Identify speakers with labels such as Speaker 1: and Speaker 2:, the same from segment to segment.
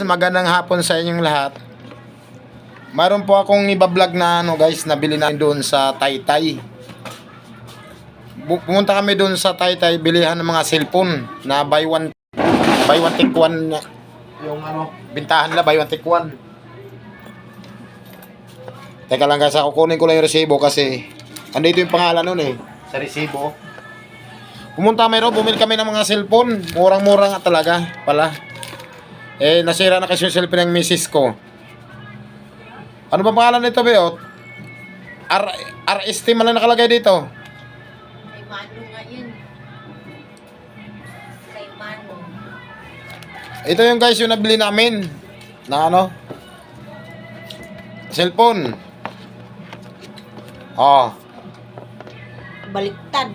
Speaker 1: magandang hapon sa inyong lahat. Mayroon po akong iba-vlog na guys, nabili namin doon sa Taytay. Pumunta kami doon sa Taytay, bilihan ng mga cellphone na buy one take one, yung bintahan nila buy one take one. Teka lang guys, kukunin ko lang yung resibo kasi andito yung pangalan nun sa resibo. Pumunta kami ron, bumili kami ng mga cellphone, murang-mura nga talaga pala. Nasira na kasi yung cellphone ng misis ko. Ano ba pangalan nito, Beot? RST man lang nakalagay dito.
Speaker 2: Kay Mano nga yun. Kay Mano.
Speaker 1: Ito yung guys yung nabili namin na cellphone.
Speaker 2: Baliktad.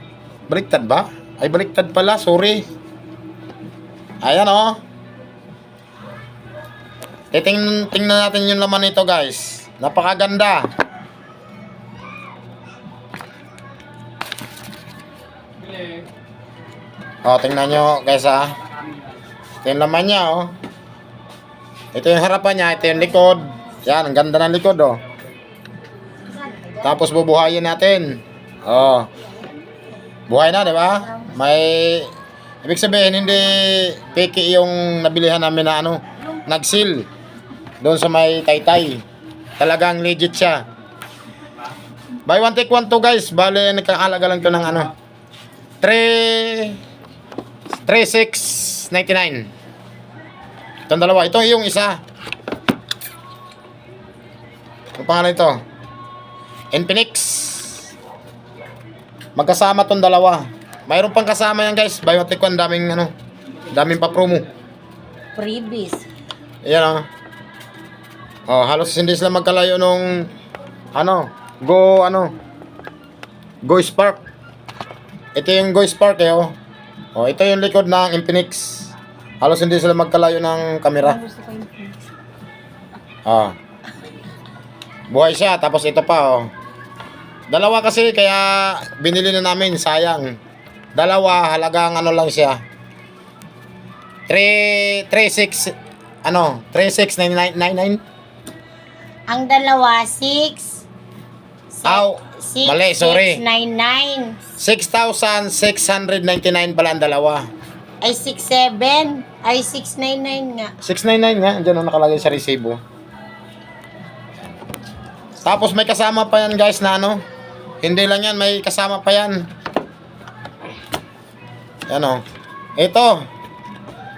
Speaker 1: Baliktad ba? Ay, baliktad pala, sorry. Ayan tingnan natin yung laman nito guys. Napakaganda. Tingnan nyo guys Ito yung laman niya Ito yung harapan niya, ito yung likod. Yan, ang ganda ng likod Tapos bubuhayin natin. Buhay na, di ba? Ibig sabihin hindi peke yung nabilihan namin na nag-seal doon sa may Taytay. Talagang legit siya. Buy one take one to guys. Bale, nagkakalaga lang to ng 3699. Itong dalawa. Ito yung isa. Ang pangalan ito? Infinix. Magkasama tong dalawa. Mayroon pang kasama yan guys. Buy one take one. Daming pa promo.
Speaker 2: Freebies.
Speaker 1: Ayan halos hindi sila magkalayo nung Go Spark. Ito yung Go Spark ito yung likod ng Infinix. Halos hindi sila magkalayo ng kamera. Buhay siya. Tapos ito pa dalawa kasi kaya binili na namin, sayang. Dalawa halagang lang siya 3699.
Speaker 2: Ang dalawa, 6.
Speaker 1: Mali, sorry.
Speaker 2: 699.
Speaker 1: 6,699 pala ang dalawa.
Speaker 2: Ay, 67. Ay, 699 nga.
Speaker 1: 699 nga, andyan nakalagay sa resibo. Tapos may kasama pa yan guys na hindi lang yan, may kasama pa yan. Yan ito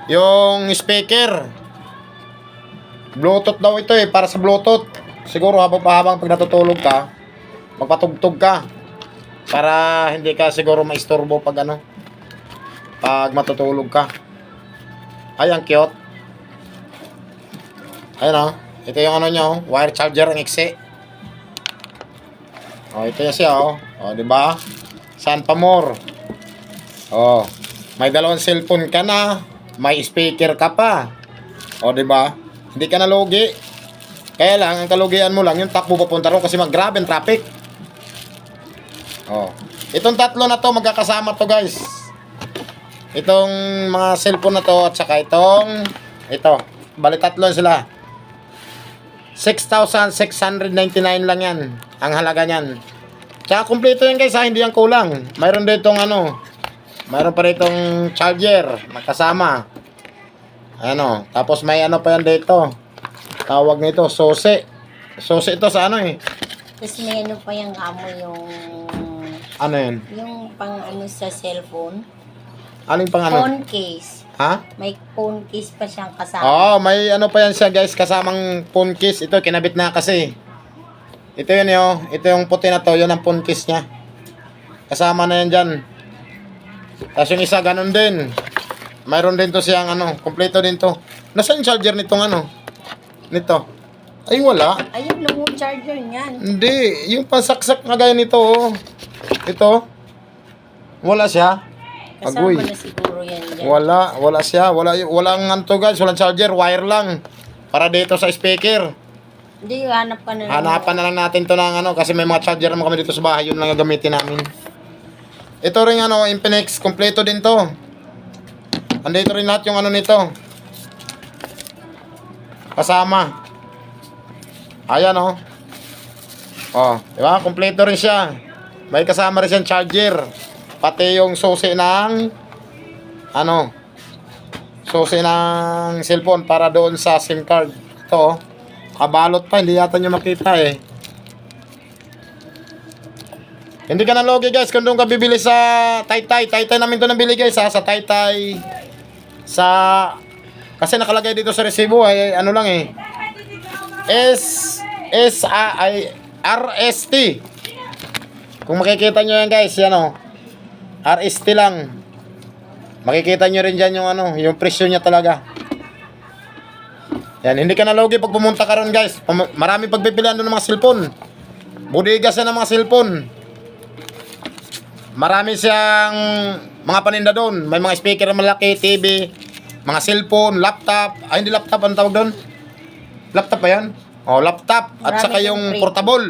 Speaker 1: yung speaker. Bluetooth daw ito para sa Bluetooth. Siguro habang pag natutulog ka, magpatugtog ka para hindi ka siguro maistorbo pag pag matutulog ka. Ay, ang cute. Ayun ito yung niya wire charger ang iksi. Ito yan siya di ba? Saan pa more? May dalawang cellphone ka na, may speaker ka pa. Di ba? Hindi ka nalugi. Kaya lang, ang kalugian mo lang, yung takbo papunta ron kasi grabe ang traffic. Itong tatlo na to, magkakasama to guys. Itong mga cellphone na to, at saka ito. Bali tatlo sila. 6,699 lang yan. Ang halaga niyan. Tsaka kumpleto yan guys hindi yan kulang. Mayroon ditong mayroon pa ditong charger, makasama. Tapos may pa yan dito. Tawag nito, sose. Sose ito sa
Speaker 2: Tapos may pa yung yung...
Speaker 1: yun?
Speaker 2: Yung pang sa cellphone.
Speaker 1: Aling pang
Speaker 2: Phone case.
Speaker 1: Ha?
Speaker 2: May phone case pa siyang kasama.
Speaker 1: May pa yan siya guys, kasamang phone case. Ito, kinabit na kasi. Ito yun ito yung puti na to, yun ang phone case niya. Kasama na yan dyan. Tapos yung isa, ganun din. Mayroon din to siyang kompleto din to. Nasaan yung charger nitong nito? Ay, wala.
Speaker 2: Ayun lang yung charger niyan.
Speaker 1: Hindi, yung pansaksak na gaya nito Ito. Wala siya.
Speaker 2: Kasama na siguro yan dyan.
Speaker 1: Wala siya. Walang guys, walang charger, wire lang. Para dito sa speaker.
Speaker 2: Hindi, hanap ka na lang.
Speaker 1: Hanapan na lang natin to ng kasi may mga charger naman kami dito sa bahay, yun lang gagamitin namin. Ito rin Infinix, kompleto din to. Andito rin lahat yung nito. Kasama. Ayan oh. Oh, di ba? Kompleto rin siya. May kasama rin siyang charger. Pati yung susi ng ano? Susi ng cellphone para doon sa SIM card. Ito oh. Kabalot pa, hindi yata nyo makita eh. Hindi ka nalogi guys kung doon ka bibili sa Taytay. Taytay namin ito nabili guys ha. Sa Taytay. Sa... Kasi nakalagay dito sa resibo ay ano lang eh. RST. Kung makikita nyo yan guys, yan o. RST lang. Makikita nyo rin dyan yung ano, yung presyo niya talaga. Yan, hindi ka nalogi pag pumunta ka ron guys. Marami pagpipilian doon ng mga cellphone. Budigas yan ng mga cellphone. Marami siyang mga paninda doon. May mga speaker na malaki, TV, mga cellphone, laptop. Ay, hindi laptop, ano tawag doon? Laptop ba yan? O, laptop. At
Speaker 2: Marami
Speaker 1: saka
Speaker 2: siyang
Speaker 1: yung
Speaker 2: pre.
Speaker 1: portable.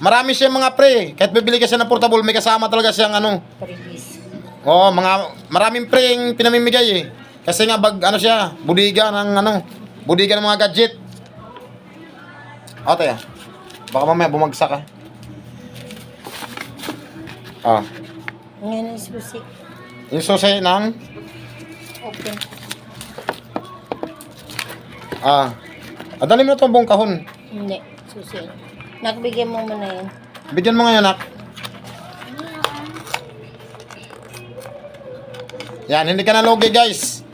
Speaker 1: Marami siyang mga pre. Kahit bibili ka siya ng portable, may kasama talaga siyang ano.
Speaker 2: Previous.
Speaker 1: O, maraming pre yung pinamimigay eh. Kasi nga, ano siya, budiga ng ano, budiga ng mga gadget. O, tayo. Baka mamaya bumagsak ka. Ah.
Speaker 2: Ngayon ang susi.
Speaker 1: Yung susi ng
Speaker 2: Open.
Speaker 1: Adali mo na itong buong kahon.
Speaker 2: Hindi. Susi. Nagbigay mo muna yan.
Speaker 1: Bigyan mo ngayon, nak. Yan, hindi ka nalogi, guys.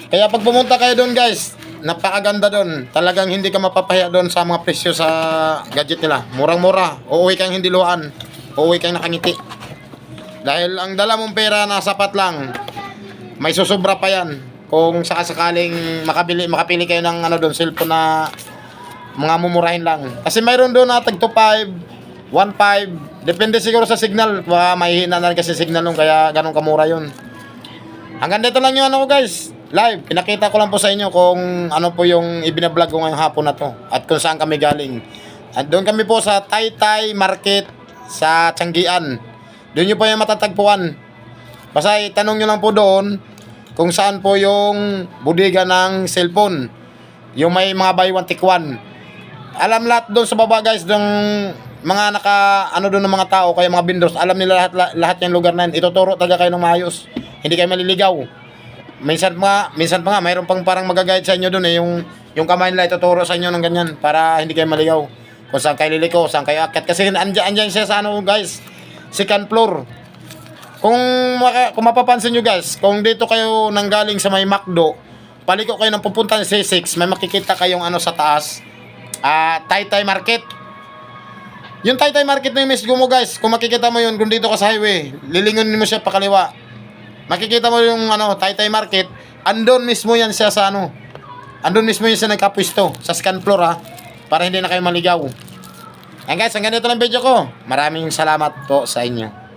Speaker 1: Kaya pag pumunta kayo doon, guys, napakaganda doon. Talagang hindi ka mapapahiya doon sa mga presyo sa gadget nila. Murang-mura. Uuwi kang hindi luhaan. Uuwi kang nakangiti. Dahil ang dala mong pera na sapat lang. May susubra pa yan. Kung sakasakaling makapili kayo ng ano doon, cellphone na mga mumurahin lang. Kasi mayroon doon na tag 2.5, 1.5. Depende siguro sa signal. Mahihina na rin kasi signal nung kaya ganun kamura yun. Hanggang dito lang yung ano ko guys. Live. Pinakita ko lang po sa inyo kung ano po yung ibinablog ko ngayong hapon na to. At kung saan kami galing. At doon kami po sa Taytay Market sa Tianggian. Doon nyo po yung matatagpuan. Basta itanong nyo lang po doon kung saan po yung budiga ng cellphone. Yung may mga buy one take one. Alam lahat doon sa baba guys, yung mga ano doon ng mga tao, kaya mga vendors, alam nila lahat yung lugar na yun. Ituturo talaga kayo ng maayos. Hindi kayo maliligaw. Minsan pa nga, mayroon pang parang magaguide sa inyo doon eh, yung kamay nila ituturo sa inyo ng ganyan para hindi kayo maligaw. Kung saan kayo liliko, saan kayo akit. Kasi andyan siya sa ano guys, second floor. Kung mapapansin nyo guys, kung dito kayo nanggaling sa may McDo, paliko kayo ng pupunta ng C6, may makikita kayong ano sa taas, Taytay Market. Yung Taytay Market na yung mismo mo guys, kung makikita mo yun, kung dito ka sa highway, lilingunin mo siya pakaliwa. Makikita mo yung ano, Taytay Market, andun mismo yan siya sa ano, andun mismo yan siya nagkapwisto, sa second floor ha, para hindi na kayo maligaw. Ayan guys, hanggang dito lang video ko. Maraming salamat po sa inyo.